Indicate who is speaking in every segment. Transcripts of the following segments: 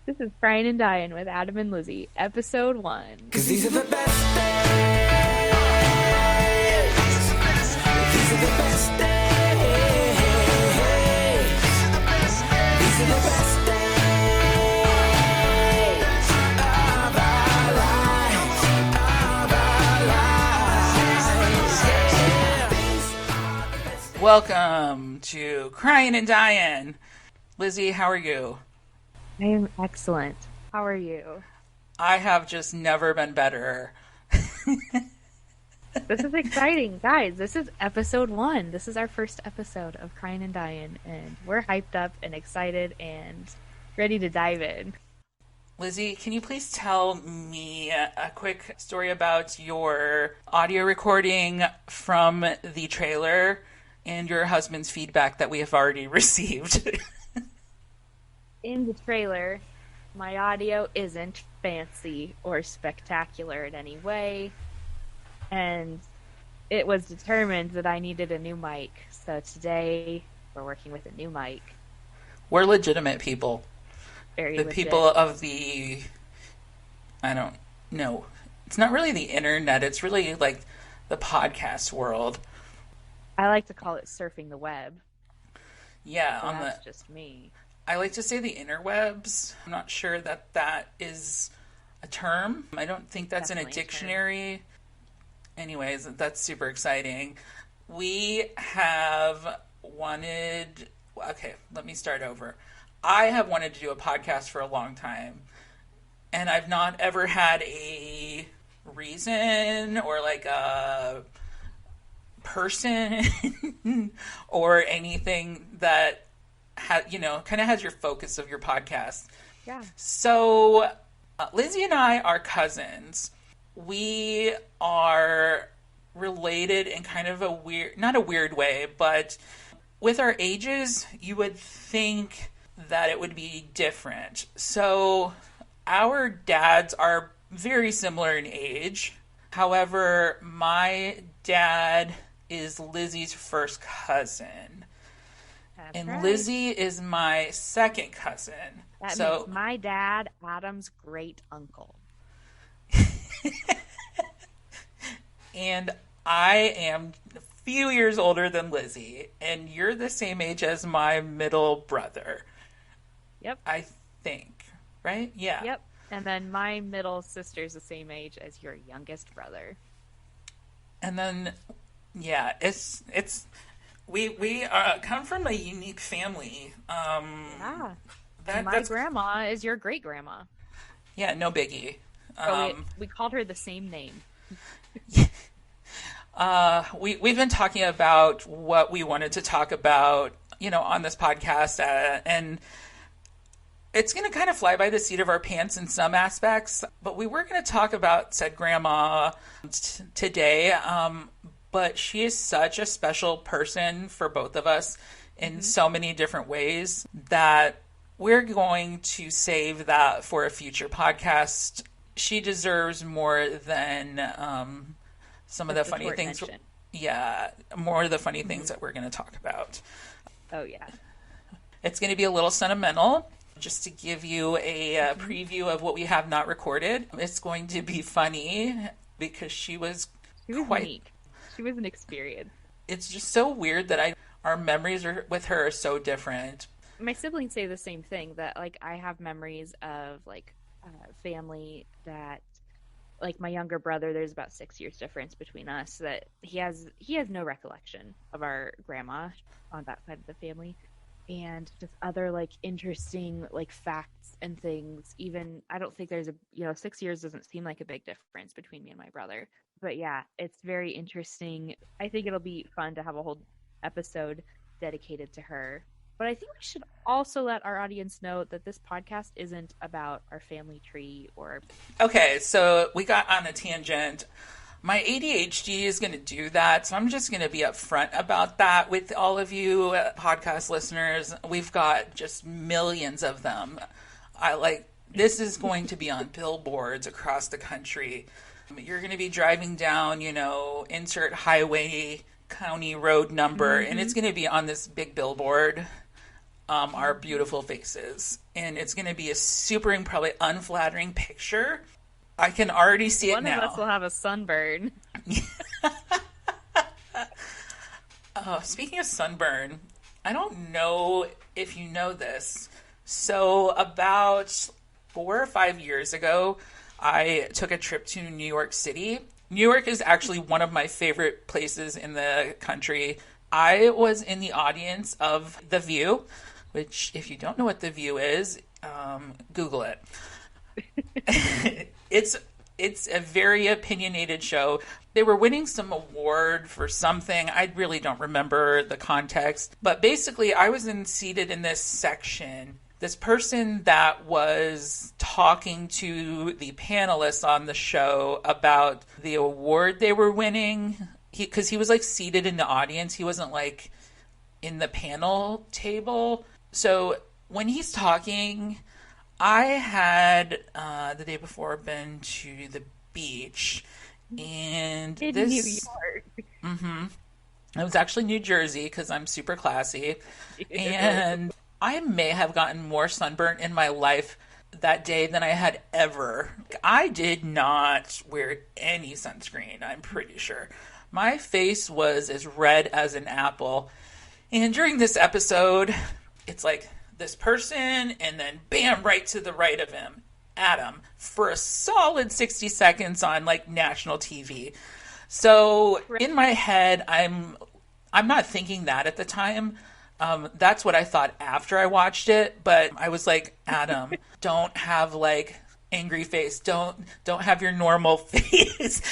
Speaker 1: This is Cryin and Dyin with Adam and Lizzie, episode 1.
Speaker 2: Cause these are the best days. These are the best days. These are the best days of our lives.
Speaker 3: Welcome to Cryin and Dyin. Lizzie, how are you?
Speaker 1: I am excellent. How are you?
Speaker 3: I have just never been better.
Speaker 1: This is exciting. Guys, this is episode 1. This is our first episode of Cryin and Dyin, and we're hyped up and excited and ready to dive in.
Speaker 3: Lizzie, can you please tell me a quick story about your audio recording from the trailer and your husband's feedback that we have already received?
Speaker 1: In the trailer, my audio isn't fancy or spectacular in any way, and it was determined that I needed a new mic. So today, we're working with a new mic.
Speaker 3: We're legitimate people.
Speaker 1: Very
Speaker 3: The
Speaker 1: legit.
Speaker 3: people of the, I don't know. It's not really the internet. It's really like the podcast world.
Speaker 1: I like to call it surfing the web.
Speaker 3: Yeah,
Speaker 1: So
Speaker 3: on the
Speaker 1: that's just me.
Speaker 3: I like to say the interwebs. I'm not sure that that is a term. I don't think that's in a
Speaker 1: Definitely a term.
Speaker 3: dictionary. Anyways, that's super exciting. We have wanted... Okay, let me start over. I have wanted to do a podcast for a long time, and I've not ever had a reason or like a person or anything that kind of has your focus of your podcast.
Speaker 1: Yeah.
Speaker 3: So, Lizzie and I are cousins. We are related in kind of a weird, not a weird way, but with our ages, you would think that it would be different. So, our dads are very similar in age. However, my dad is Lizzie's first cousin.
Speaker 1: That's
Speaker 3: And
Speaker 1: right.
Speaker 3: Lizzie is my second cousin.
Speaker 1: That
Speaker 3: So,
Speaker 1: makes my dad Adam's great uncle.
Speaker 3: and I am a few years older than Lizzie, and you're the same age as my middle brother,
Speaker 1: Yep.
Speaker 3: I think, right? Yeah.
Speaker 1: Yep. And then my middle sister's the same age as your youngest brother.
Speaker 3: And then, yeah, we come from a unique family.
Speaker 1: Yeah.
Speaker 3: That,
Speaker 1: My
Speaker 3: that's
Speaker 1: grandma is your great grandma.
Speaker 3: yeah, no biggie.
Speaker 1: Oh, we called her the same name.
Speaker 3: We've been talking about what we wanted to talk about, on this podcast, and it's going to kind of fly by the seat of our pants in some aspects. But we were going to talk about said grandma today, but she is such a special person for both of us in so many different ways that we're going to save that for a future podcast. She deserves more than some of the
Speaker 1: Just a
Speaker 3: funny
Speaker 1: short
Speaker 3: things.
Speaker 1: mention.
Speaker 3: Yeah, more of the funny things that we're going to talk about.
Speaker 1: Oh, yeah.
Speaker 3: It's going to be a little sentimental, just to give you a preview of what we have not recorded. It's going to be funny because
Speaker 1: She was
Speaker 3: quite.
Speaker 1: unique. She was an experience.
Speaker 3: It's just so weird that our memories with her are so different.
Speaker 1: My siblings say the same thing, that like I have memories of like family that like my younger brother, there's about 6 years difference between us, that he has no recollection of our grandma on that side of the family, and just other like interesting like facts and things. Even I don't think there's 6 years doesn't seem like a big difference between me and my brother, but yeah, it's very interesting. I think it'll be fun to have a whole episode dedicated to her. But I think we should also let our audience know that this podcast isn't about our family tree or...
Speaker 3: Okay, so we got on a tangent. My ADHD is going to do that, so I'm just going to be upfront about that with all of you podcast listeners. We've got just millions of them. This is going to be on billboards across the country. You're going to be driving down, insert highway, county road number, and it's going to be on this big billboard. our beautiful faces. And it's going to be a super and probably unflattering picture. I can already see it
Speaker 1: One of us
Speaker 3: now.
Speaker 1: will have a sunburn.
Speaker 3: Oh, speaking of sunburn, I don't know if you know this. So, about 4 or 5 years ago, I took a trip to New York City. New York is actually one of my favorite places in the country. I was in the audience of The View, which, if you don't know what The View is, Google it. it's it's a very opinionated show. They were winning some award for something. I really don't remember the context. But basically, I was seated in this section. This person that was talking to the panelists on the show about the award they were winning, because he was like seated in the audience. He wasn't like in the panel table. So when he's talking, I had the day before been to the beach, and
Speaker 1: In New
Speaker 3: this
Speaker 1: York.
Speaker 3: it was actually New Jersey because I'm super classy, and I may have gotten more sunburnt in my life that day than I had ever. I did not wear any sunscreen, I'm pretty sure. My face was as red as an apple. And during this episode, it's like this person, and then bam, right to the right of him, Adam, for a solid 60 seconds on like national TV. So in my head, I'm not thinking that at the time. That's what I thought after I watched it. But I was like, Adam, don't have like angry face. Don't have your normal face.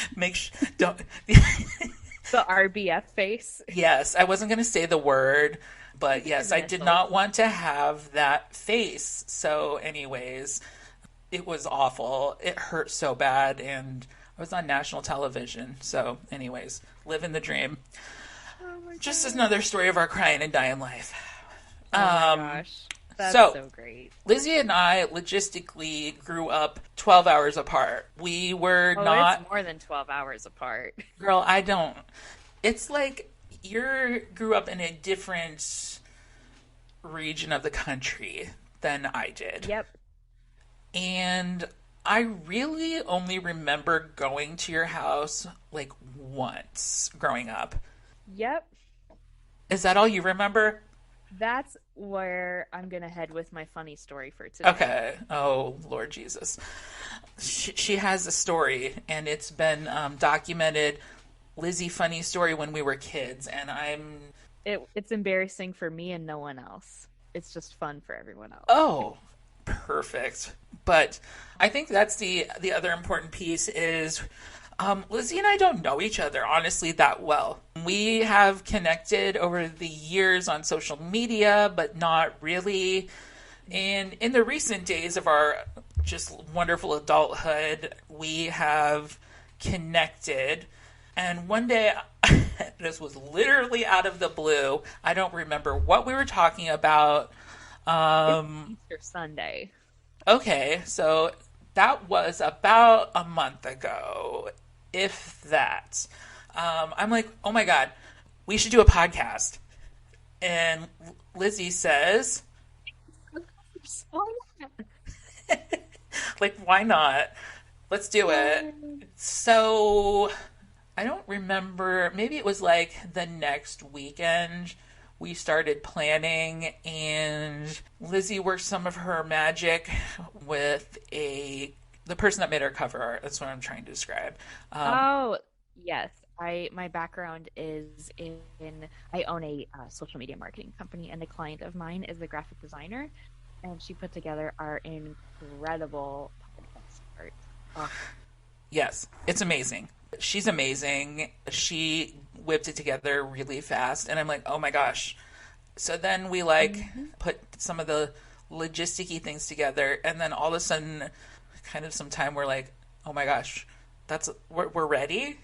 Speaker 3: Don't.
Speaker 1: The RBF face.
Speaker 3: Yes, I wasn't going to say the word, but yes, I did
Speaker 1: Initials.
Speaker 3: not want to have that face. So, anyways, it was awful. It hurt so bad, and I was on national television. So, anyways, living the dream.
Speaker 1: Oh my
Speaker 3: Just
Speaker 1: God.
Speaker 3: another story of our crying and dying life.
Speaker 1: Oh my gosh. That's
Speaker 3: so-
Speaker 1: so great.
Speaker 3: Lizzie and I logistically grew up 12 hours apart. We were
Speaker 1: Oh,
Speaker 3: not,
Speaker 1: it's more than 12 hours apart.
Speaker 3: girl, I don't. It's like you grew up in a different region of the country than I did.
Speaker 1: Yep.
Speaker 3: And I really only remember going to your house like once growing up.
Speaker 1: Yep.
Speaker 3: Is that all you remember?
Speaker 1: That's where I'm going to head with my funny story for today.
Speaker 3: Okay. Oh, Lord Jesus. She has a story, and it's been documented. Lizzie, funny story when we were kids, and
Speaker 1: It's embarrassing for me and no one else. It's just fun for everyone else.
Speaker 3: oh, perfect. But I think that's the other important piece is Lizzie and I don't know each other honestly that well. We have connected over the years on social media, but not really. And in the recent days of our just wonderful adulthood, we have connected. And one day, this was literally out of the blue. I don't remember what we were talking about.
Speaker 1: Easter Sunday.
Speaker 3: Okay, so that was about a month ago, if that. I'm like, oh my God, we should do a podcast. And Lizzie says, like, why not? Let's do it. So I don't remember. Maybe it was like the next weekend we started planning, and Lizzie worked some of her magic with the person that made our cover art. That's what I'm trying to describe.
Speaker 1: Oh, yes. My background is I own a social media marketing company, and a client of mine is a graphic designer, and she put together our incredible podcast art. Oh,
Speaker 3: Yes, it's amazing. She's amazing. She whipped it together really fast, and I'm like, oh my gosh. So then we like put some of the logisticy things together, and then all of a sudden, kind of sometime we're like, oh my gosh, we're ready.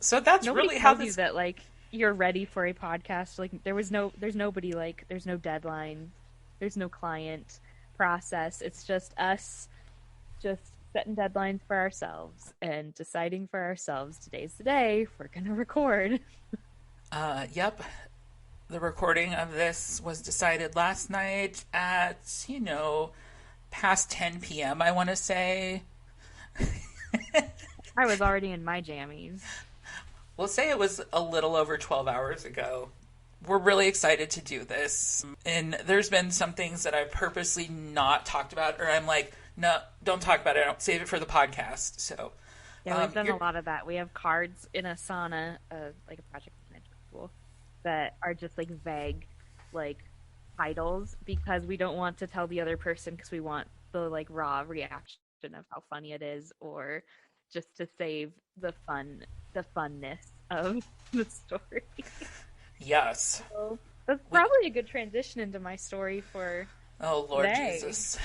Speaker 3: So that's
Speaker 1: nobody
Speaker 3: really how
Speaker 1: tells you
Speaker 3: this.
Speaker 1: that like you're ready for a podcast. Like there's nobody, like there's no deadline, there's no client process. It's just us, just setting deadlines for ourselves and deciding for ourselves today's the day we're gonna record.
Speaker 3: Yep. the recording of this was decided last night at, past 10 p.m., I want to say.
Speaker 1: I was already in my jammies.
Speaker 3: We'll say it was a little over 12 hours ago. We're really excited to do this. And there's been some things that I've purposely not talked about, or I'm like, no, don't talk about it. Don't save it for the podcast. So,
Speaker 1: Yeah, we've done a
Speaker 3: you're,
Speaker 1: lot of that. We have cards in Asana, like a project management tool, that are just like vague, like titles because we don't want to tell the other person because we want the like raw reaction of how funny it is, or just to save the funness of the story.
Speaker 3: yes.
Speaker 1: So that's
Speaker 3: We,
Speaker 1: probably a good transition into my story for
Speaker 3: oh, Lord
Speaker 1: today.
Speaker 3: Jesus.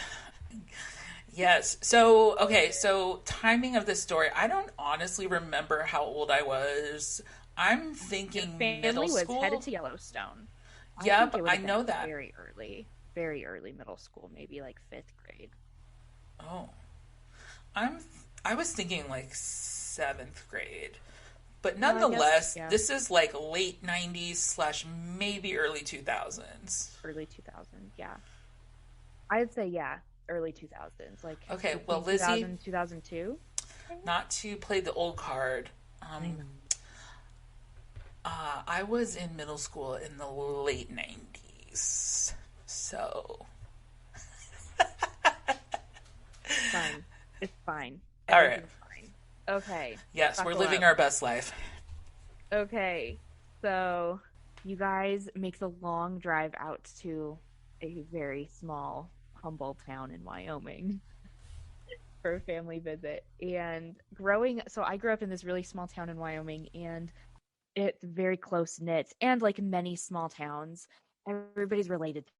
Speaker 3: Yes. So, okay. So, timing of this story, I don't honestly remember how old I was. I'm
Speaker 1: Your
Speaker 3: thinking middle
Speaker 1: family was headed
Speaker 3: school.
Speaker 1: to Yellowstone. I think it
Speaker 3: Yep,
Speaker 1: would
Speaker 3: I
Speaker 1: have been
Speaker 3: know that.
Speaker 1: very early middle school, maybe like fifth grade.
Speaker 3: Oh, I'm. I was thinking like seventh grade, but
Speaker 1: Well, I guess,
Speaker 3: nonetheless,
Speaker 1: yeah,
Speaker 3: this is like late '90s slash maybe early 2000s.
Speaker 1: early 2000s. Yeah. I'd say, yeah, early 2000s, like
Speaker 3: Okay, well,
Speaker 1: between
Speaker 3: Lizzie,
Speaker 1: 2000 2002.
Speaker 3: not to play the old card.
Speaker 1: I
Speaker 3: Um,
Speaker 1: know.
Speaker 3: I was in middle school in the late '90s, so
Speaker 1: Fine. It's fine.
Speaker 3: all right.
Speaker 1: Everything's fine. Okay.
Speaker 3: Yes, we're
Speaker 1: Buckle
Speaker 3: living
Speaker 1: up.
Speaker 3: our best life.
Speaker 1: Okay. So you guys make the long drive out to a very small, humble town in Wyoming for a family visit. And so I grew up in this really small town in Wyoming, and it's very close knit. And like many small towns, everybody's related to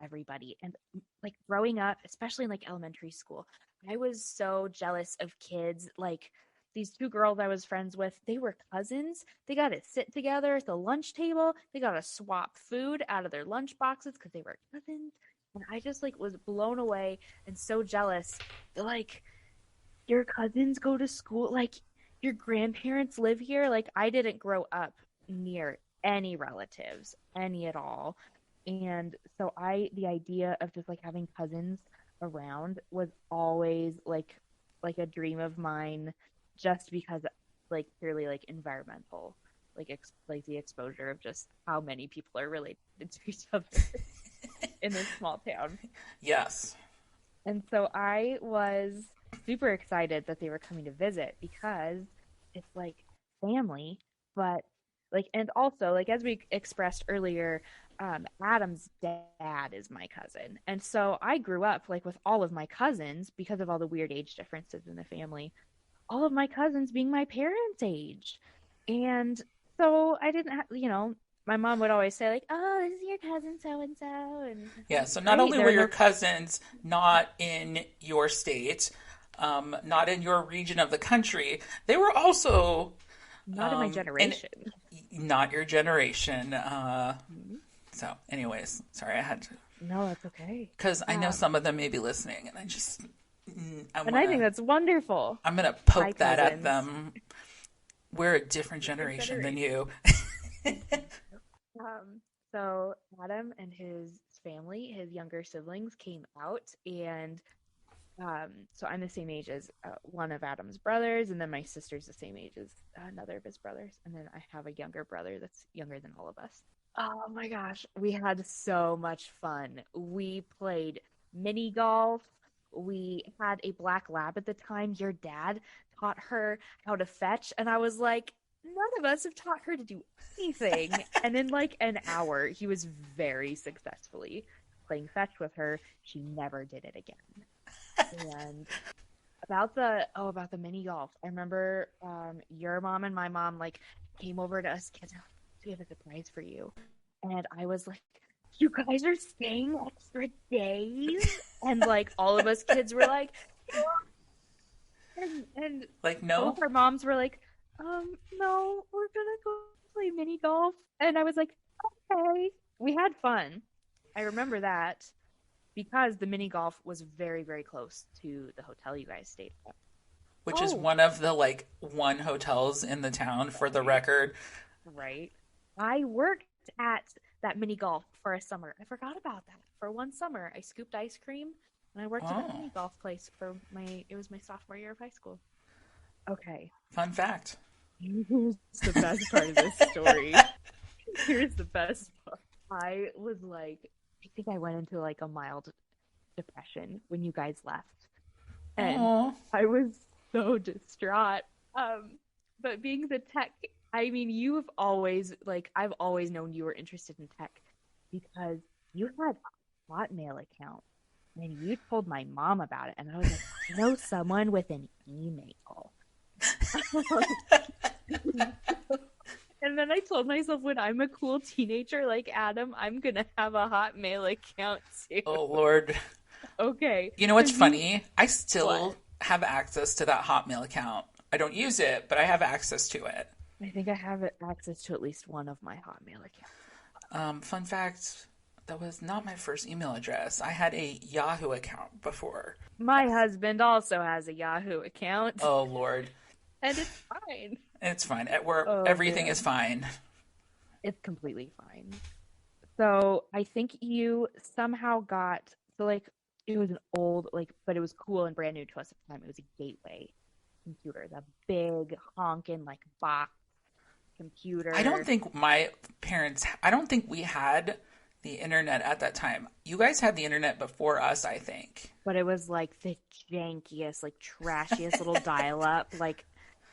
Speaker 1: everybody. And like growing up, especially in like elementary school, I was so jealous of kids. Like these two girls I was friends with, they were cousins. They got to sit together at the lunch table. They got to swap food out of their lunch boxes because they were cousins. And I just like was blown away and so jealous. Like your cousins go to school, like your grandparents live here. Like I didn't grow up near any relatives, any at all. And so the idea of just like having cousins around was always like a dream of mine, just because like purely like environmental, like the exposure of just how many people are related to each other in this small town.
Speaker 3: Yes.
Speaker 1: And so I was super excited that they were coming to visit because it's like family, but like, and also, like, as we expressed earlier, Adam's dad is my cousin. And so I grew up like with all of my cousins because of all the weird age differences in the family, all of my cousins being my parents' age. And so I didn't have, my mom would always say, like, oh, this is your cousin so and so. And it's
Speaker 3: Yeah,
Speaker 1: like,
Speaker 3: so not
Speaker 1: great.
Speaker 3: only
Speaker 1: There
Speaker 3: were
Speaker 1: are
Speaker 3: your
Speaker 1: no,
Speaker 3: cousins not in your state, not in your region of the country, they were also
Speaker 1: not in my
Speaker 3: in
Speaker 1: generation.
Speaker 3: not your generation.
Speaker 1: Mhm.
Speaker 3: So, anyways, sorry, I had to,
Speaker 1: No, that's okay.
Speaker 3: because I know
Speaker 1: Um,
Speaker 3: some of them may be listening, and I
Speaker 1: and I think
Speaker 3: wanna,
Speaker 1: that's wonderful.
Speaker 3: I'm gonna
Speaker 1: Hi,
Speaker 3: poke that at
Speaker 1: cousins.
Speaker 3: them. We're a different
Speaker 1: Different
Speaker 3: generation than
Speaker 1: generation.
Speaker 3: you.
Speaker 1: Um, so Adam and his family, his younger siblings, came out, and so I'm the same age as one of Adam's brothers, and then my sister's the same age as another of his brothers, and then I have a younger brother that's younger than all of us. Oh my gosh, we had so much fun. We played mini golf. We had a black lab at the time. Your dad taught her how to fetch, and I was like, none of us have taught her to do anything. And in like an hour, he was very successfully playing fetch with her. She never did it again. And about the mini golf, I remember your mom and my mom like came over to us kids. And, we have a surprise for you, and I was like, you guys are staying extra days, and like all of us kids were like, and
Speaker 3: Like,
Speaker 1: both
Speaker 3: no?
Speaker 1: our moms were like, no, we're gonna go play mini golf, and I was like, okay. We had fun. I remember that because the mini golf was very, very close to the hotel you guys stayed at.
Speaker 3: Which is
Speaker 1: Oh,
Speaker 3: one of the like one hotels in the town for the
Speaker 1: right,
Speaker 3: record.
Speaker 1: right. I worked at that mini golf for a summer. I forgot about that. For one summer, I scooped ice cream and I worked at that
Speaker 3: Oh,
Speaker 1: mini golf place for it was my sophomore year of high school. Okay.
Speaker 3: fun fact.
Speaker 1: Here's the best part of this story. Here's the best part. I was like, I think I went into like a mild depression when you guys left. And
Speaker 3: Oh,
Speaker 1: I was so distraught. But being the tech, I mean, you've always like I've always known you were interested in tech because you had a Hotmail account and you told my mom about it, and I was like, I know someone with an email. And then I told myself when I'm a cool teenager like Adam, I'm gonna have a Hotmail account too.
Speaker 3: oh Lord.
Speaker 1: Okay.
Speaker 3: You know what's
Speaker 1: 'Cause you
Speaker 3: funny? I still
Speaker 1: what?
Speaker 3: have access to that Hotmail account. I don't use it, but I have access to it.
Speaker 1: I think I have access to at least one of my Hotmail accounts.
Speaker 3: Fun fact, that was not my first email address. I had a Yahoo account before.
Speaker 1: My husband also has a Yahoo account,
Speaker 3: Oh Lord.
Speaker 1: and it's fine.
Speaker 3: It's fine. At work,
Speaker 1: Oh
Speaker 3: everything
Speaker 1: man,
Speaker 3: is fine.
Speaker 1: it's completely fine. So I think you somehow got so like it was an old like, but it was cool and brand new to us at the time. It was a Gateway computer, the big honking like box
Speaker 3: I don't
Speaker 1: computer.
Speaker 3: think I don't think we had the internet at that time. You guys had the internet before us, I think.
Speaker 1: But it was like the jankiest, like trashiest little dial up. Like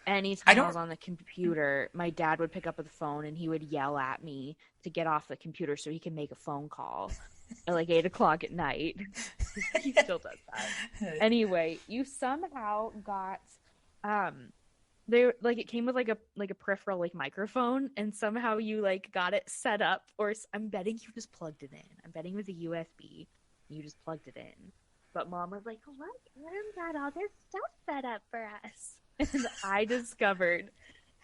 Speaker 3: I
Speaker 1: anytime I
Speaker 3: don't,
Speaker 1: was on the computer, my dad would pick up the phone and he would yell at me to get off the computer so he can make a phone call at like 8 o'clock at night. He still does that. Anyway, you somehow got there like it came with like a peripheral like microphone, and somehow you like got it set up, or I'm betting you just plugged it in. I'm betting it was a USB. You just plugged it in. But mom was like, "Look, Adam got all this stuff set up for us." And I discovered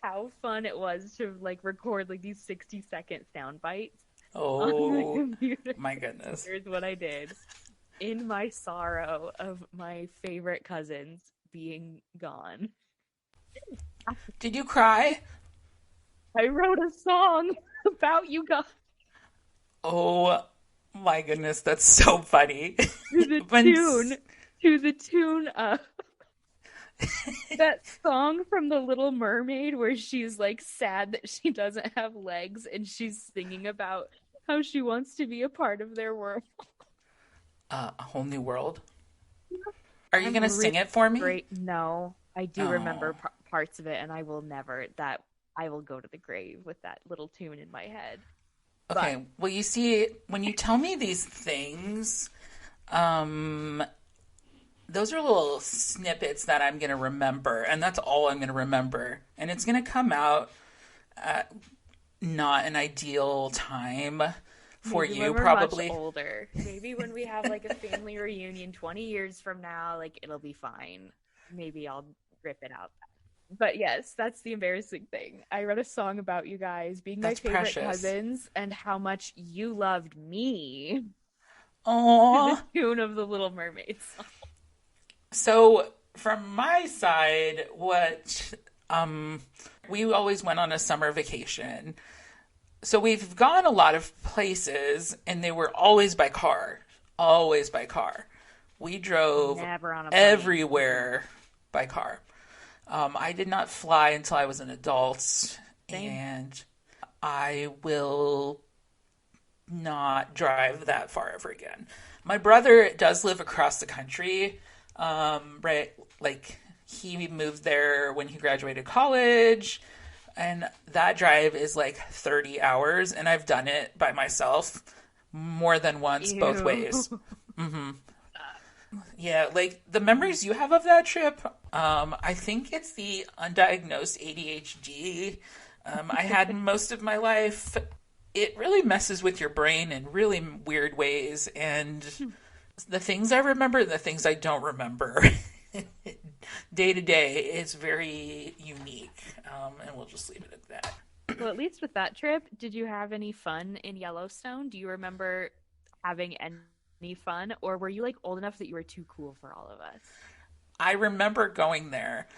Speaker 1: how fun it was to like record like these 60-second sound bites on the
Speaker 3: oh
Speaker 1: computer.
Speaker 3: my goodness.
Speaker 1: Here's what I did. In my sorrow of my favorite cousins being gone,
Speaker 3: Did you cry?
Speaker 1: I wrote a song about you guys
Speaker 3: Oh my goodness, that's so funny.
Speaker 1: to the
Speaker 3: When
Speaker 1: tune to the tune of that song from The Little Mermaid where she's like sad that she doesn't have legs and she's singing about how she wants to be a part of their world.
Speaker 3: a whole new world. Are you
Speaker 1: I'm
Speaker 3: gonna
Speaker 1: really
Speaker 3: sing it for me?
Speaker 1: great. No, I do remember
Speaker 3: Oh,
Speaker 1: parts of it, and I will never that I will go to the grave with that little tune in my head. But
Speaker 3: okay. Well, you see, when you tell me these things, um, those are little snippets that I'm gonna remember, and that's all I'm gonna remember. And it's gonna come out at not an ideal time for
Speaker 1: maybe when
Speaker 3: you,
Speaker 1: we're much
Speaker 3: probably.
Speaker 1: older, maybe when we have like a family reunion 20 years from now, like it'll be fine. Maybe I'll rip it out. But yes, that's the embarrassing thing. I wrote a song about you guys being my
Speaker 3: That's
Speaker 1: favorite
Speaker 3: precious.
Speaker 1: cousins and how much you loved me to the
Speaker 3: Oh,
Speaker 1: tune of the Little Mermaid song.
Speaker 3: so from my side, what we always went on a summer vacation. So we've gone a lot of places, and they were always by car. Always by car. We drove
Speaker 1: Never on a plane.
Speaker 3: everywhere by car. I did not fly until I was an adult,
Speaker 1: Same.
Speaker 3: and I will not drive that far ever again. My brother does live across the country, right? Like he moved there when he graduated college, and that drive is like 30 hours, and I've done it by myself more than once, both ways.
Speaker 1: Ew.
Speaker 3: Yeah, like the memories you have of that trip, I think it's the undiagnosed ADHD I had most of my life. It really messes with your brain in really weird ways, and the things I remember and the things I don't remember day to day is very unique, and we'll just leave it at that.
Speaker 1: Well, at least with that trip, did you have any fun in Yellowstone? Do you remember having any fun, or were you like old enough that you were too cool for all of us?
Speaker 3: I remember going there.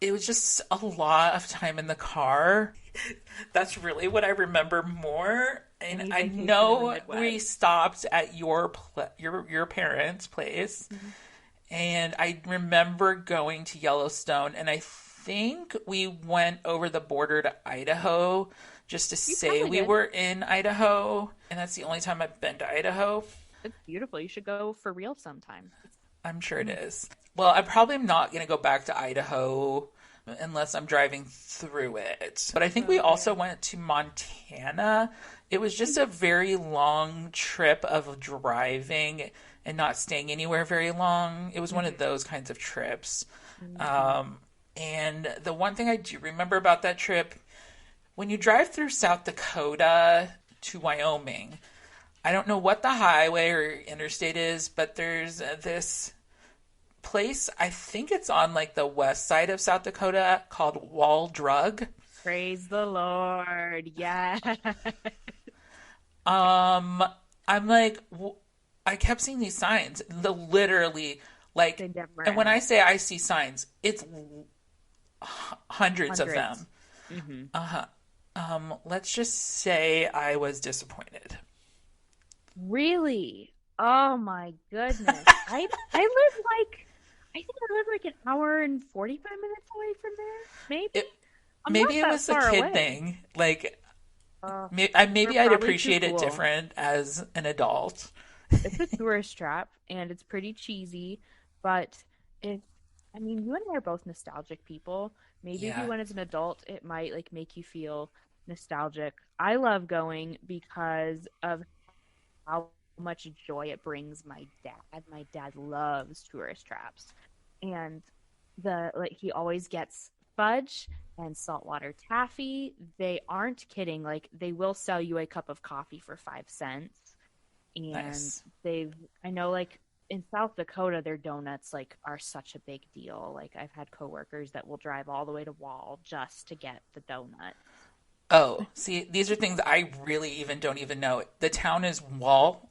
Speaker 3: It was just a lot of time in the car. That's really what I remember more. And
Speaker 1: Any
Speaker 3: I
Speaker 1: vacation in the
Speaker 3: know we
Speaker 1: Midwest.
Speaker 3: stopped at your parents' place,
Speaker 1: Mhm.
Speaker 3: and I remember going to Yellowstone, and I think we went over the border to Idaho just to
Speaker 1: You
Speaker 3: say
Speaker 1: probably
Speaker 3: we
Speaker 1: did.
Speaker 3: were in Idaho, and that's the only time I've been to Idaho.
Speaker 1: It's beautiful. You should go for real sometime.
Speaker 3: I'm sure it
Speaker 1: Mm.
Speaker 3: is. Well, I probably am not going to go back to Idaho unless I'm driving through it. But I think we also
Speaker 1: Okay.
Speaker 3: went to Montana. It was just a very long trip of driving and not staying anywhere very long. It was one of
Speaker 1: Hmm.
Speaker 3: those kinds of trips.
Speaker 1: Hmm.
Speaker 3: Um, and the one thing I do remember about that trip, when you drive through South Dakota to Wyoming, I don't know what the highway or interstate is, but there's this place. I think it's on like the west side of South Dakota called Wall Drug.
Speaker 1: Praise the Lord. Yeah.
Speaker 3: Um, I'm like, I kept seeing these signs, literally, like,
Speaker 1: They never
Speaker 3: and when I
Speaker 1: end.
Speaker 3: say I see signs, it's hundreds of
Speaker 1: Hundreds.
Speaker 3: them.
Speaker 1: Hmm.
Speaker 3: Let's just say I was disappointed.
Speaker 1: Really? Oh my goodness. I live like I think I live like an hour and 45 minutes away from there. Maybe.
Speaker 3: It
Speaker 1: I'm not
Speaker 3: maybe it
Speaker 1: that
Speaker 3: was the
Speaker 1: far
Speaker 3: kid
Speaker 1: away.
Speaker 3: thing. Like,
Speaker 1: Uh, we're
Speaker 3: maybe I'd
Speaker 1: probably too
Speaker 3: appreciate it
Speaker 1: cool.
Speaker 3: different as an adult.
Speaker 1: It's a tourist trap and it's pretty cheesy, but if I mean, you and I are both nostalgic people. Maybe if you
Speaker 3: Yeah.
Speaker 1: went as an adult, it might like make you feel nostalgic. I love going because of how much joy it brings my dad. My dad loves tourist traps. And the like he always gets fudge and saltwater taffy. They aren't kidding. Like they will sell you a cup of coffee for 5 cents. And
Speaker 3: Nice.
Speaker 1: they've I know like in South Dakota their donuts like are such a big deal. Like I've had coworkers that will drive all the way to Wall just to get the donut.
Speaker 3: Oh, see, these are things I really even don't even know. The town is Wall,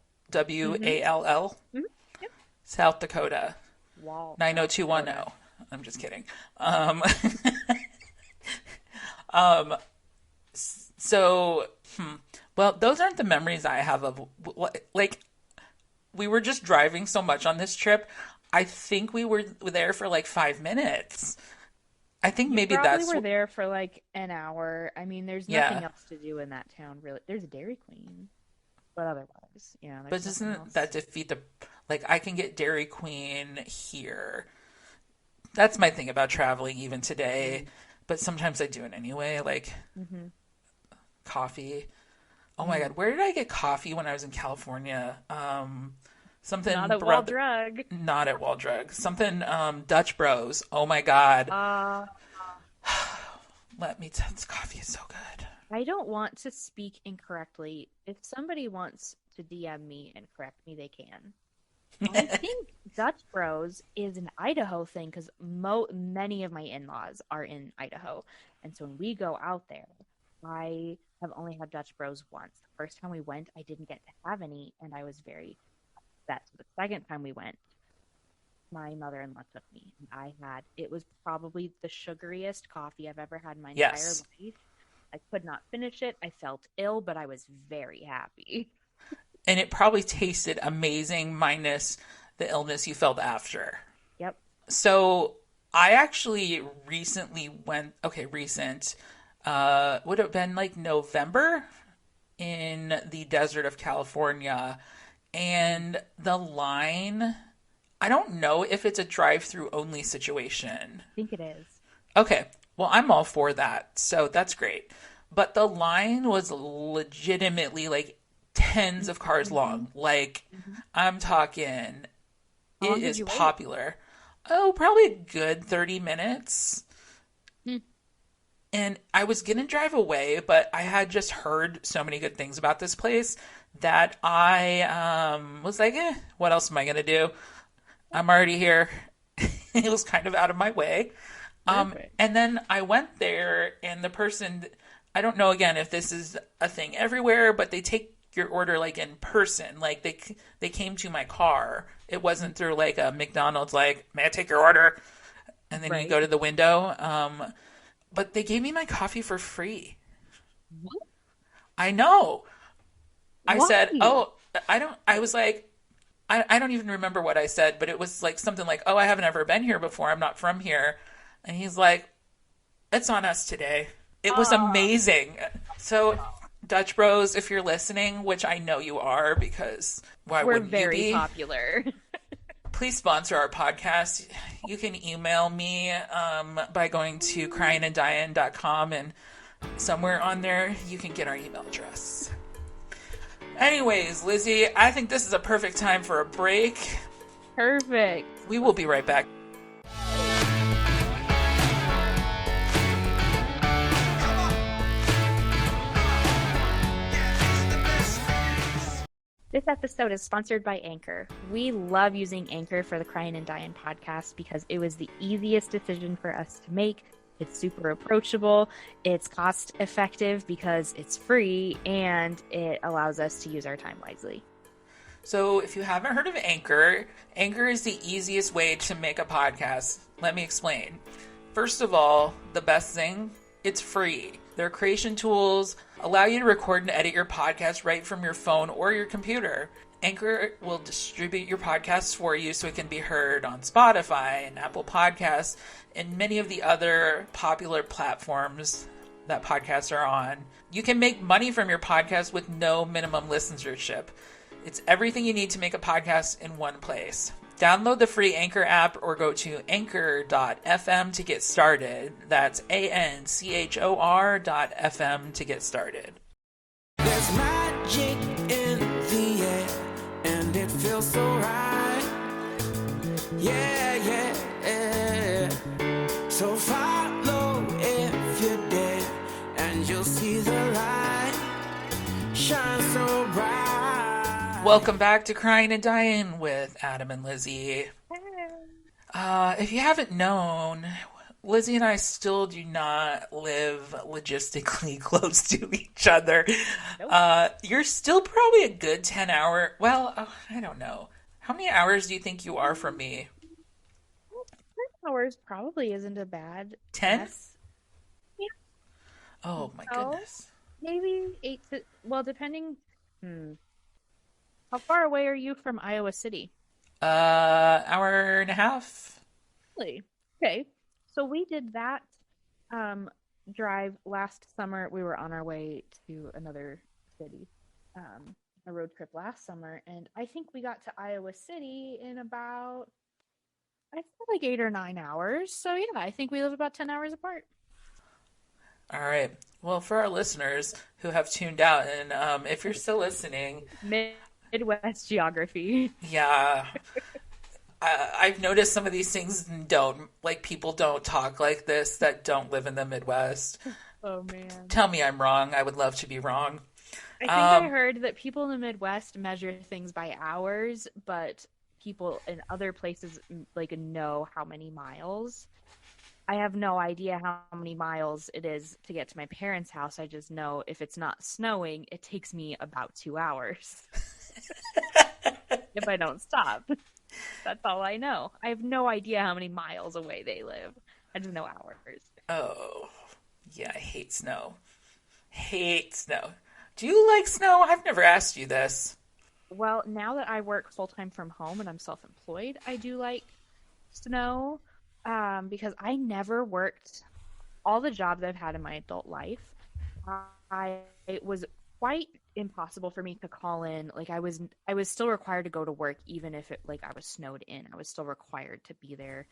Speaker 1: Mm-hmm.
Speaker 3: Wall,
Speaker 1: Mm-hmm. Yep.
Speaker 3: South Dakota,
Speaker 1: Wall, South Dakota.
Speaker 3: 90210. I'm just kidding. Um, um, so, well, those aren't the memories I have of, like, we were just driving so much on this trip. I think we were there for like 5 minutes. I think
Speaker 1: You
Speaker 3: maybe
Speaker 1: probably
Speaker 3: that's,
Speaker 1: were there for like an hour. I mean, there's nothing
Speaker 3: yeah.
Speaker 1: else to do in that town, really. There's a Dairy Queen, but otherwise, yeah,
Speaker 3: But
Speaker 1: there's nothing
Speaker 3: doesn't
Speaker 1: else.
Speaker 3: that defeat the, like, I can get Dairy Queen here. That's my thing about traveling even today. But sometimes I do it anyway, like
Speaker 1: Mm-hmm.
Speaker 3: coffee. Oh my
Speaker 1: Mm.
Speaker 3: God, where did I get coffee when I was in California?
Speaker 1: Not
Speaker 3: Something
Speaker 1: a wall
Speaker 3: brother,
Speaker 1: drug.
Speaker 3: not at Wall Drug. Something Dutch Bros. Oh my God,
Speaker 1: Uh,
Speaker 3: let me tell this coffee is so good.
Speaker 1: I don't want to speak incorrectly. If somebody wants to DM me and correct me, they can. I think Dutch Bros is an Idaho thing because many of my in-laws are in Idaho, and so when we go out there, I have only had Dutch Bros once. The first time we went, I didn't get to have any, and I was very upset. So the second time we went, my mother-in-law took me, and I had it was probably the sugariest coffee I've ever had in my entire
Speaker 3: Yes,
Speaker 1: life. I could not finish it. I felt ill, but I was very happy.
Speaker 3: and it probably tasted amazing, minus the illness you felt after.
Speaker 1: Yep.
Speaker 3: So I actually recently went, okay, recent, would have been like November in the desert of California.
Speaker 1: Mm,
Speaker 3: And the line, I don't know if it's a drive through only situation.
Speaker 1: I think it is.
Speaker 3: Okay, well, I'm all for that. So that's great. But the line was legitimately like tens of cars
Speaker 1: Mm-hmm.
Speaker 3: long. Like,
Speaker 1: Hmm.
Speaker 3: I'm talking,
Speaker 1: How
Speaker 3: it
Speaker 1: long did
Speaker 3: is
Speaker 1: you wait?
Speaker 3: popular. Oh, probably a good 30 minutes.
Speaker 1: Hmm.
Speaker 3: And I was gonna drive away, but I had just heard so many good things about this place that I was like, what else am I gonna do? I'm already here. It was kind of out of my way.
Speaker 1: Perfect.
Speaker 3: And then I went there, and the person, I don't know again if this is a thing everywhere, but they take your order like in person. Like they came to my car. It wasn't through like a McDonald's. Like, may I take your order? And then you
Speaker 1: Right.
Speaker 3: go to the window. But they gave me my coffee for free.
Speaker 1: What?
Speaker 3: I know. I
Speaker 1: Why?
Speaker 3: said, oh, I was like, I don't even remember what I said, but it was like something like, oh, I haven't ever been here before. I'm not from here. And he's like, it's on us today. It was
Speaker 1: Oh,
Speaker 3: amazing. So, Dutch Bros, if you're listening, which I know you are because why
Speaker 1: we're
Speaker 3: wouldn't you
Speaker 1: very
Speaker 3: be?
Speaker 1: popular.
Speaker 3: Please sponsor our podcast. You can email me by going to cryinanddyin.com, and somewhere on there you can get our email address. Anyways, Lizzie, I think this is a perfect time for a break.
Speaker 1: Perfect.
Speaker 3: We will be right back.
Speaker 1: This episode is sponsored by Anchor. We love using Anchor for the Cryin and Dyin podcast because it was the easiest decision for us to make. It's super approachable, it's cost effective because it's free, and it allows us to use our time wisely.
Speaker 3: So, if you haven't heard of Anchor, Anchor is the easiest way to make a podcast. Let me explain. First of all, the best thing, it's free. Their creation tools allow you to record and edit your podcast right from your phone or your computer. Anchor will distribute your podcasts for you so it can be heard on Spotify and Apple Podcasts and many of the other popular platforms that podcasts are on. You can make money from your podcast with no minimum listenership. It's everything you need to make a podcast in one place. Download the free Anchor app or go to anchor.fm to get started. That's ANCHOR.FM to get started.
Speaker 2: There's magic in the air, and it feels so right. Yeah, yeah, yeah. So follow if you dare, and you'll see the light shine so bright.
Speaker 3: Welcome back to Cryin and Dyin with Adam and Lizzie. If you haven't known, Lizzie and I still do not live logistically close to each other.
Speaker 1: Nope.
Speaker 3: You're still probably a good 10 hour. Well, I don't know. How many hours do you think you are from me?
Speaker 1: 10 hours probably isn't a bad
Speaker 3: 10?
Speaker 1: guess. Yeah,
Speaker 3: Oh my
Speaker 1: so
Speaker 3: goodness.
Speaker 1: maybe eight to, well, depending. How far away are you from Iowa City?
Speaker 3: Hour and a half?
Speaker 1: Really? Okay. So we did that um, drive last summer. We were on our way to another city, a road trip last summer, and I think we got to Iowa City in about, I feel like 8 or 9 hours. So yeah, I think we live about 10 hours apart.
Speaker 3: All right. Well, for our listeners who have tuned out, and if you're still listening,
Speaker 1: Midwest geography.
Speaker 3: yeah, I've noticed some of these things people don't talk like this that don't live in the Midwest.
Speaker 1: Oh man.
Speaker 3: Tell me I'm wrong. I would love to be wrong.
Speaker 1: I think I heard that people in the Midwest measure things by hours, but people in other places like know how many miles. I have no idea how many miles it is to get to my parents' house. I just know if it's not snowing, it takes me about 2 hours if I don't stop. That's all I know. I have no idea how many miles away they live. I just know hours.
Speaker 3: Oh, yeah, I hate snow. Hate snow. Do you like snow? I've never asked you this.
Speaker 1: Well, now that I work full time from home and I'm self-employed, I do like snow because I never worked all the jobs I've had in my adult life. It was quite impossible for me to call in. Like I was still required to go to work even if it like I was snowed in. I was still required to be there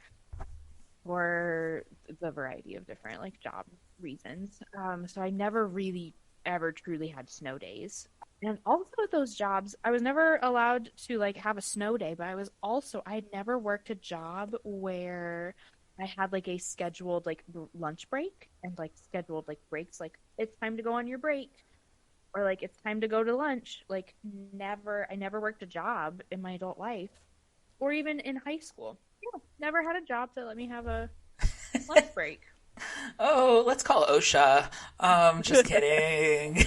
Speaker 1: for the variety of different like job reasons. So I never really ever truly had snow days. And also with those jobs, I was never allowed to like have a snow day, but I had never worked a job where I had like a scheduled like lunch break and like scheduled like breaks, like it's time to go on your break or like it's time to go to lunch. I never worked a job in my adult life or even in high school. Yeah, never had a job to let me have a lunch break.
Speaker 3: Oh, let's call OSHA. Just kidding.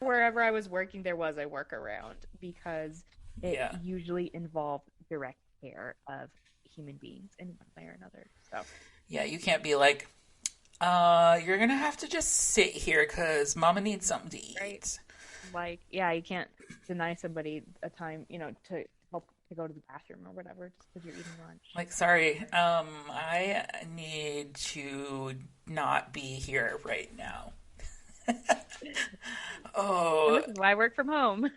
Speaker 1: Wherever I was working, there was a workaround because it
Speaker 3: Yeah.
Speaker 1: usually involved direct care of human beings in one way or another. So,
Speaker 3: Yeah, you can't be like, you're gonna have to just sit here because mama needs something to eat.
Speaker 1: right. Like, yeah, you can't deny somebody a time, to help to go to the bathroom or whatever just because you're eating lunch.
Speaker 3: Like, sorry, I need to not be here right now.
Speaker 1: And
Speaker 3: Oh,
Speaker 1: this is why I work from home.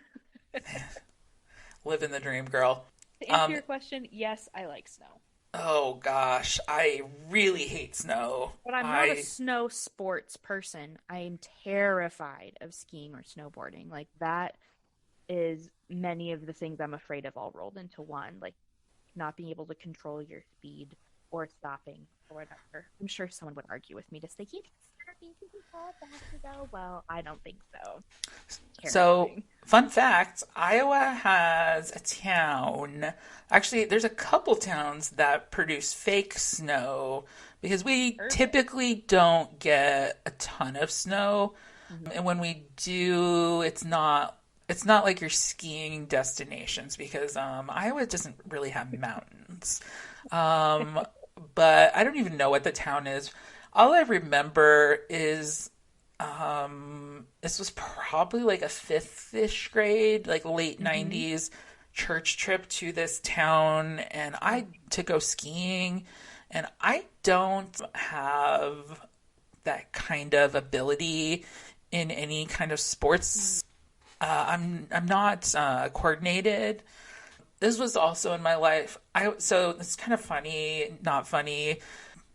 Speaker 3: living the dream, girl.
Speaker 1: To answer
Speaker 3: Um,
Speaker 1: your question, yes, I like snow.
Speaker 3: oh gosh, I really hate snow.
Speaker 1: But I'm not a
Speaker 3: I
Speaker 1: snow sports person. I am terrified of skiing or snowboarding. Like that is many of the things I'm afraid of all rolled into one. Like not being able to control your speed or stopping or whatever. I'm sure someone would argue with me to say, you can stop, you can fall fast to go. Well, I don't think so.
Speaker 3: So,
Speaker 1: Terrifying.
Speaker 3: fun fact, Iowa has a town. Actually, there's a couple towns that produce fake snow because we
Speaker 1: Perfect.
Speaker 3: typically don't get a ton of snow.
Speaker 1: Mhm.
Speaker 3: And when we do, it's not like your skiing destinations because Iowa doesn't really have mountains. Um, but I don't even know what the town is. All I remember is this was probably like a fifth-ish grade, like late
Speaker 1: Mhm.
Speaker 3: 90s church trip to this town, and I
Speaker 1: Mhm.
Speaker 3: to go skiing, and I don't have that kind of ability in any kind of sports. I'm not coordinated. This was also in my life. So it's kind of funny, not funny,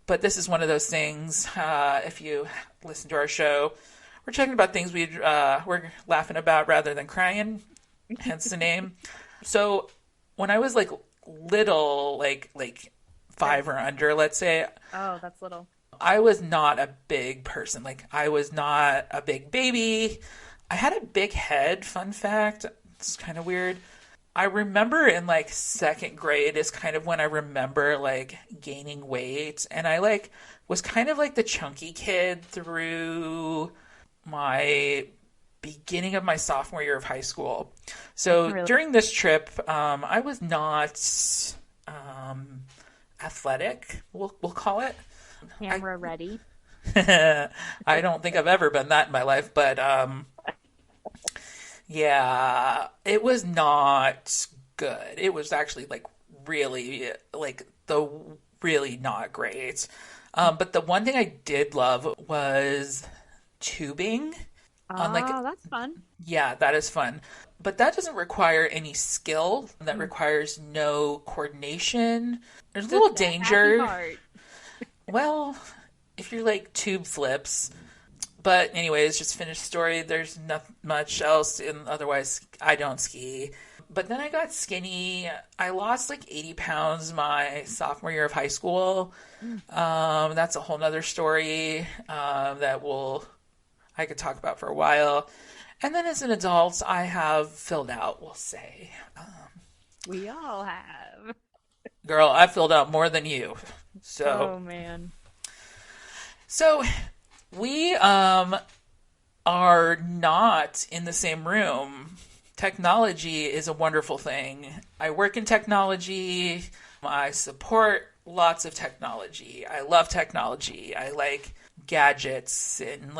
Speaker 3: but this is one of those things. If you listen to our show, we're talking about things we're laughing about rather than crying, hence the name. So when I was like little, like
Speaker 1: Yeah.
Speaker 3: 5 or under, let's say,
Speaker 1: Oh, that's little.
Speaker 3: I was not a big person. Like I was not a big baby. I had a big head, fun fact. It's kind of weird. I remember in like second grade is kind of when I remember like gaining weight, and I like was kind of like the chunky kid through my beginning of my sophomore year of high school. So
Speaker 1: Really.
Speaker 3: during this trip, I was not um, athletic. We'll call it. I
Speaker 1: Camera ready.
Speaker 3: I don't think I've ever been that in my life, but yeah, it was not good. It was actually like really like the really not great. But the one thing I did love was tubing on like,
Speaker 1: Oh, that's fun.
Speaker 3: yeah, that is fun. But that doesn't require any skill. That
Speaker 1: Mm.
Speaker 3: requires no coordination. There's a
Speaker 1: Just
Speaker 3: little
Speaker 1: a happy
Speaker 3: danger.
Speaker 1: heart.
Speaker 3: Well, if you're like tube flips. But anyways, just finish story. There's not much else, and otherwise, I don't ski. But then I got skinny. I lost like 80 pounds my sophomore year of high school.
Speaker 1: Mm.
Speaker 3: That's a whole nother story I could talk about for a while. And then as an adult, I have filled out, we'll say.
Speaker 1: We all have.
Speaker 3: Girl, I filled out more than you. So,
Speaker 1: Oh man.
Speaker 3: so we are not in the same room. Technology is a wonderful thing. I work in technology. I support lots of technology. I love technology. I like gadgets and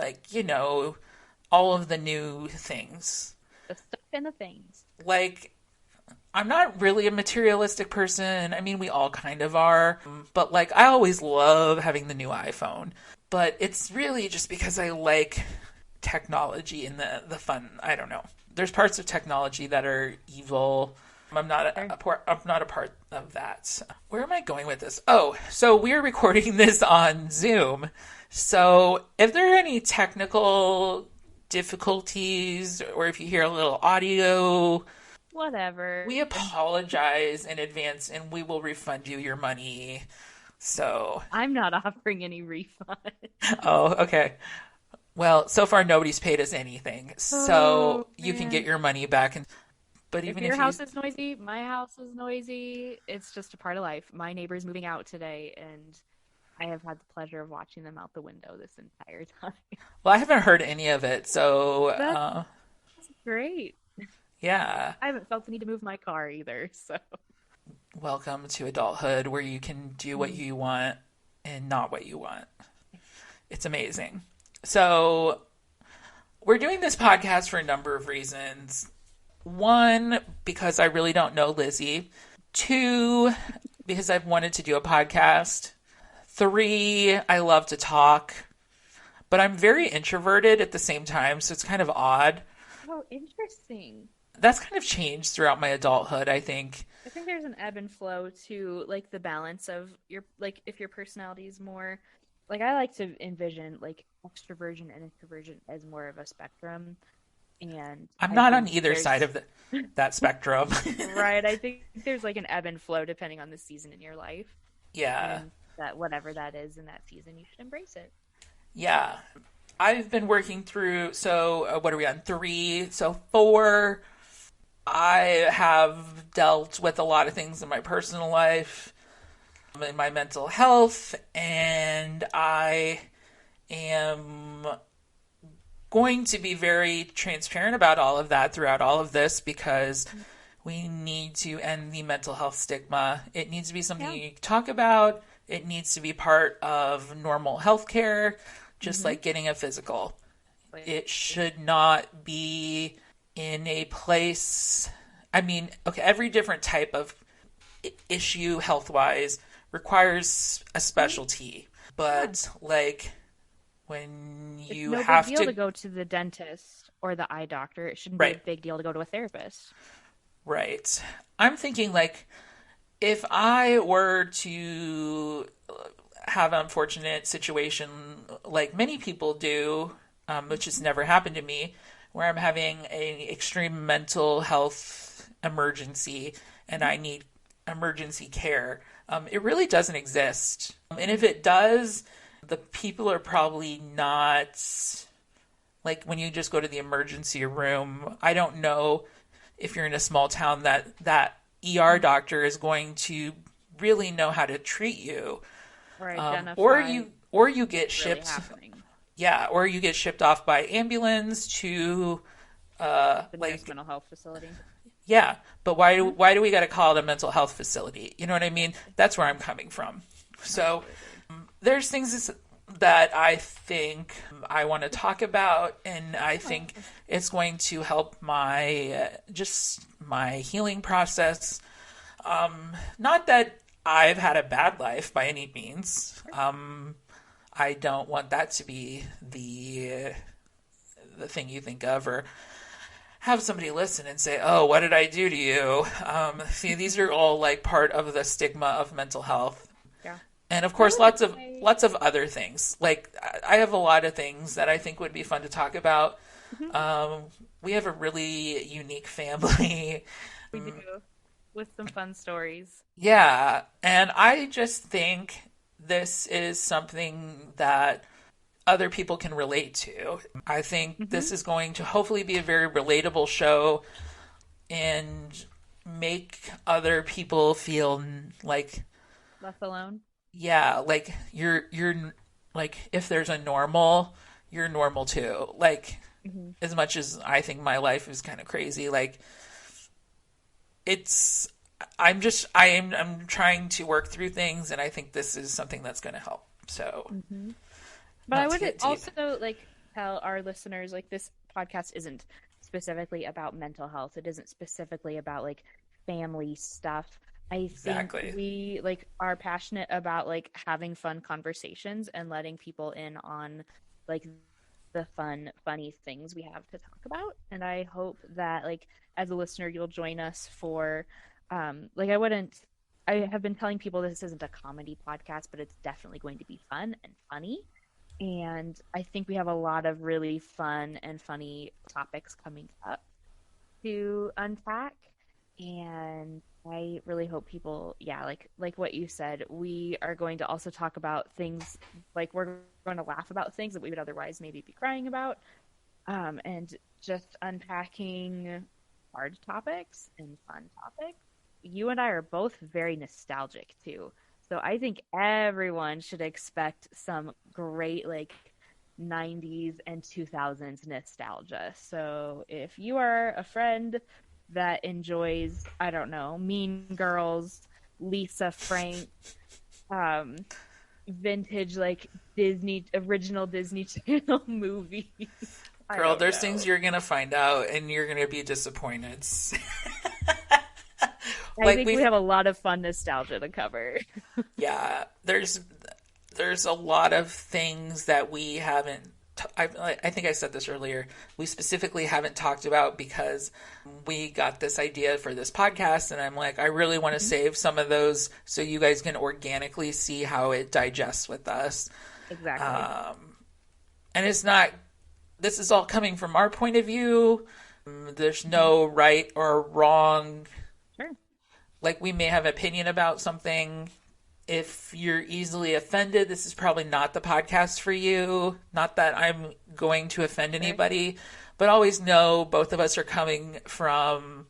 Speaker 3: all of the new things.
Speaker 1: The stuff and the things.
Speaker 3: Like I'm not really a materialistic person. I mean, we all kind of are. But like I always love having the new iPhone. But it's really just because I like technology and the fun. I don't know. There's parts of technology that are evil.
Speaker 1: Sure.
Speaker 3: I'm not a part of that. Where am I going with this? Oh, so we're recording this on Zoom. So if there are any technical difficulties or if you hear a little audio,
Speaker 1: Whatever.
Speaker 3: we apologize in advance and we will refund you your money. So,
Speaker 1: I'm not offering any refund.
Speaker 3: oh, okay. Well, so far nobody's paid us anything,
Speaker 1: Oh
Speaker 3: so you can get
Speaker 1: man.
Speaker 3: your money back. But
Speaker 1: If
Speaker 3: even
Speaker 1: your
Speaker 3: if you,
Speaker 1: house is noisy, my house is noisy. It's just a part of life. My neighbor's moving out today, and I have had the pleasure of watching them out the window this entire time.
Speaker 3: well, I haven't heard any of it, so
Speaker 1: That's great.
Speaker 3: yeah.
Speaker 1: I haven't felt the need to move my car either, so.
Speaker 3: Welcome to adulthood, where you can do what
Speaker 1: Mm.
Speaker 3: you want and not what you want. It's amazing. So we're doing this podcast for a number of reasons. One, because I really don't know Lizzie. Two, because I've wanted to do a podcast. Three, I love to talk, but I'm very introverted at the same time, so it's kind of odd.
Speaker 1: Oh, interesting.
Speaker 3: That's kind of changed throughout my adulthood, I think.
Speaker 1: I think there's an ebb and flow to like the balance of your like if your personality is more like I like to envision like extroversion and introversion as more of a spectrum. And
Speaker 3: I'm
Speaker 1: I
Speaker 3: not on
Speaker 1: think
Speaker 3: either side
Speaker 1: there's
Speaker 3: of that spectrum.
Speaker 1: right, I think there's like an ebb and flow depending on the season in your life.
Speaker 3: Yeah.
Speaker 1: And that whatever that is in that season, you should embrace it.
Speaker 3: Yeah. I've been working through, so what are we on? Three. So four, I have dealt with a lot of things in my personal life, in my mental health, and I am going to be very transparent about all of that throughout all of this because we need to end the mental health stigma. It needs to be something
Speaker 1: Yeah.
Speaker 3: you talk about. It needs to be part of normal health care, just like getting a physical. It should not be in a place. I mean, okay, every different type of issue health wise requires a specialty, but like when
Speaker 1: It's
Speaker 3: you
Speaker 1: no big
Speaker 3: have
Speaker 1: deal to
Speaker 3: to,
Speaker 1: go to the dentist or the eye doctor. It shouldn't be a
Speaker 3: right,
Speaker 1: big deal to go to a therapist.
Speaker 3: right. I'm thinking like if I were to have an unfortunate situation like many people do, which has never happened to me, where I'm having an extreme mental health emergency and I need emergency care, it really doesn't exist. And if it does, the people are probably not like when you just go to the emergency room. I don't know if you're in a small town that ER doctor is going to really know how to treat you.
Speaker 1: Or
Speaker 3: Or
Speaker 1: identify
Speaker 3: you get
Speaker 1: what's really
Speaker 3: shipped,
Speaker 1: happening.
Speaker 3: yeah, or you get shipped off by ambulance to
Speaker 1: The nearest
Speaker 3: like
Speaker 1: mental health facility.
Speaker 3: yeah. But why do we got to call it a mental health facility? You know what I mean? That's where I'm coming from. So there's things that I think I want to talk about, and I think it's going to help my just my healing process. Not that I've had a bad life by any means. I don't want that to be the thing you think of, or have somebody listen and say, "Oh, what did I do to you?" See, these are all like part of the stigma of mental health.
Speaker 1: Yeah.
Speaker 3: And of
Speaker 1: I
Speaker 3: course,
Speaker 1: would
Speaker 3: lots of
Speaker 1: say
Speaker 3: other things. Like I have a lot of things that I think would be fun to talk about. We have a really unique family.
Speaker 1: we do with some fun stories.
Speaker 3: Yeah, and I just think this is something that other people can relate to. I think this is going to hopefully be a very relatable show and make other people feel like
Speaker 1: Left alone.
Speaker 3: yeah, like you're like if there's a normal, you're normal too. Like as much as I think my life is kind of crazy, like it's I'm trying to work through things and I think this is something that's going to help. So,
Speaker 1: But I
Speaker 3: not to
Speaker 1: would
Speaker 3: get deep.
Speaker 1: also like tell our listeners like this podcast isn't specifically about mental health. It isn't specifically about like family stuff. I think
Speaker 3: Exactly.
Speaker 1: we like are passionate about like having fun conversations and letting people in on like the funny things we have to talk about. And I hope that like as a listener you'll join us for like I have been telling people this isn't a comedy podcast, but it's definitely going to be fun and funny. And I think we have a lot of really fun and funny topics coming up to unpack. And I really hope people, yeah, like what you said, we are going to also talk about things like we're going to laugh about things that we would otherwise maybe be crying about, and just unpacking hard topics and fun topics. You and I are both very nostalgic too. So I think everyone should expect some great like 90s and 2000s nostalgia. So if you are a friend that enjoys, I don't know, Mean Girls, Lisa Frank, um, vintage like Disney original Disney Channel movies. I
Speaker 3: Girl,
Speaker 1: don't
Speaker 3: there's things
Speaker 1: know.
Speaker 3: you're gonna find out and you're gonna be disappointed.
Speaker 1: I
Speaker 3: Like
Speaker 1: think we
Speaker 3: we've
Speaker 1: have a lot of fun nostalgia to cover.
Speaker 3: yeah, there's a lot of things that we haven't I think I said this earlier. We specifically haven't talked about because we got this idea for this podcast, and I'm like, I really want to
Speaker 1: Mhm.
Speaker 3: save some of those so you guys can organically see how it digests with us.
Speaker 1: Exactly.
Speaker 3: Um, and it's not, this is all coming from our point of view. There's
Speaker 1: Mhm.
Speaker 3: no right or wrong.
Speaker 1: Sure.
Speaker 3: Like, we may have opinion about something. If you're easily offended, this is probably not the podcast for you. Not that I'm going to offend
Speaker 1: Sure.
Speaker 3: anybody, but always know both of us are coming from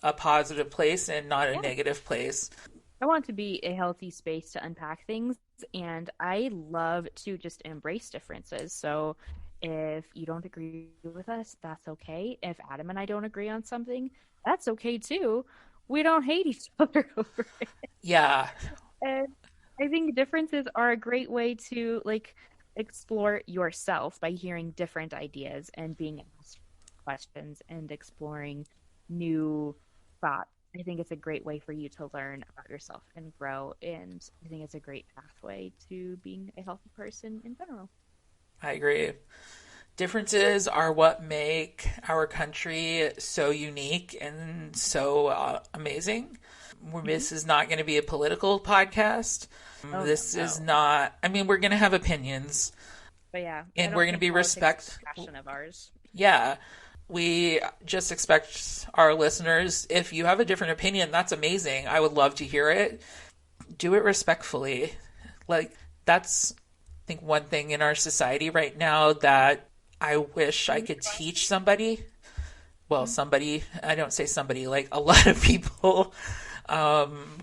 Speaker 3: a positive place and not a
Speaker 1: Yeah.
Speaker 3: negative place.
Speaker 1: I want to be a healthy space to unpack things, and I love to just embrace differences. So if you don't agree with us, that's okay. If Adam and I don't agree on something, that's okay too. We don't hate each other over it.
Speaker 3: Yeah,
Speaker 1: And I think differences are a great way to like explore yourself by hearing different ideas and being asked questions and exploring new thoughts. I think it's a great way for you to learn about yourself and grow. And I think it's a great pathway to being a healthy person in general.
Speaker 3: I agree. Differences are what make our country so unique and so amazing.
Speaker 1: Hmm.
Speaker 3: This is not going to be a political podcast.
Speaker 1: Oh, no,
Speaker 3: This is
Speaker 1: no.
Speaker 3: not, I mean, we're going to have opinions
Speaker 1: But yeah, I
Speaker 3: and we're
Speaker 1: don't
Speaker 3: going to
Speaker 1: think
Speaker 3: be
Speaker 1: politics is
Speaker 3: respect.
Speaker 1: a passion of ours.
Speaker 3: Yeah. We just expect our listeners, if you have a different opinion, that's amazing. I would love to hear it. Do it respectfully. Like, that's, I think, one thing in our society right now that I wish I could teach somebody. Well,
Speaker 1: Mhm.
Speaker 3: somebody, I don't say somebody, like a lot of people. Um,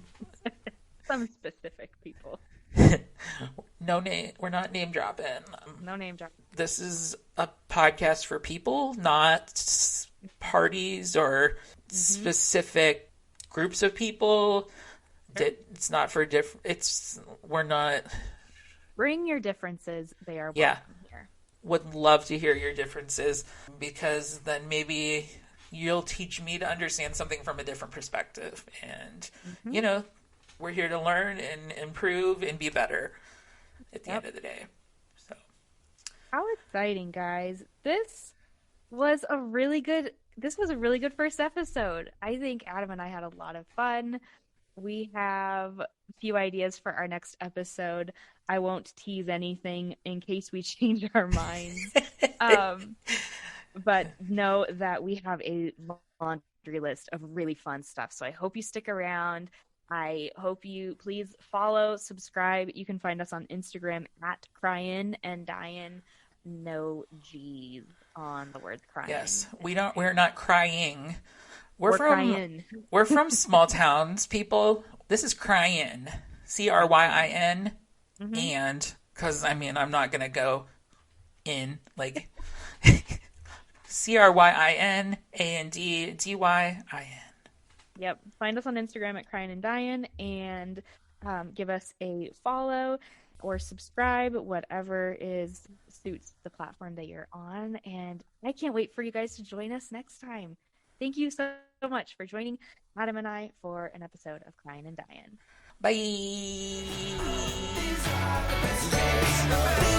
Speaker 1: Some specific people.
Speaker 3: no name, we're not name dropping.
Speaker 1: No name drop.
Speaker 3: This is a podcast for people, not parties or
Speaker 1: Hmm.
Speaker 3: specific groups of people. It's not for different. It's we're not.
Speaker 1: Bring your differences. They are
Speaker 3: Yeah,
Speaker 1: welcome here.
Speaker 3: would love to hear your differences because then maybe you'll teach me to understand something from a different perspective. And
Speaker 1: Hmm.
Speaker 3: you know, we're here to learn and improve and be better at the
Speaker 1: Yep.
Speaker 3: end of the day. So
Speaker 1: How exciting, guys. This was a really good first episode. I think Adam and I had a lot of fun. We have a few ideas for our next episode. I won't tease anything in case we change our minds. Um, but know that we have a laundry list of really fun stuff. So I hope you stick around. I hope you please follow, subscribe. You can find us on Instagram at Cryin and Dyin. No G's on the word crying.
Speaker 3: yes, we're not crying. We're
Speaker 1: We're
Speaker 3: from
Speaker 1: crying.
Speaker 3: we're from small towns, people. This is Cryin. Cryin.
Speaker 1: Hmm.
Speaker 3: And because I mean I'm not gonna go in like CRYINANDDYIN.
Speaker 1: Yep. Find us on Instagram at Cryin and Dyin and give us a follow or subscribe, whatever is suits the platform that you're on. And I can't wait for you guys to join us next time. Thank you so much for joining Adam and I for an episode of Cryin and Dyin.
Speaker 3: Bye.
Speaker 2: These are the best days.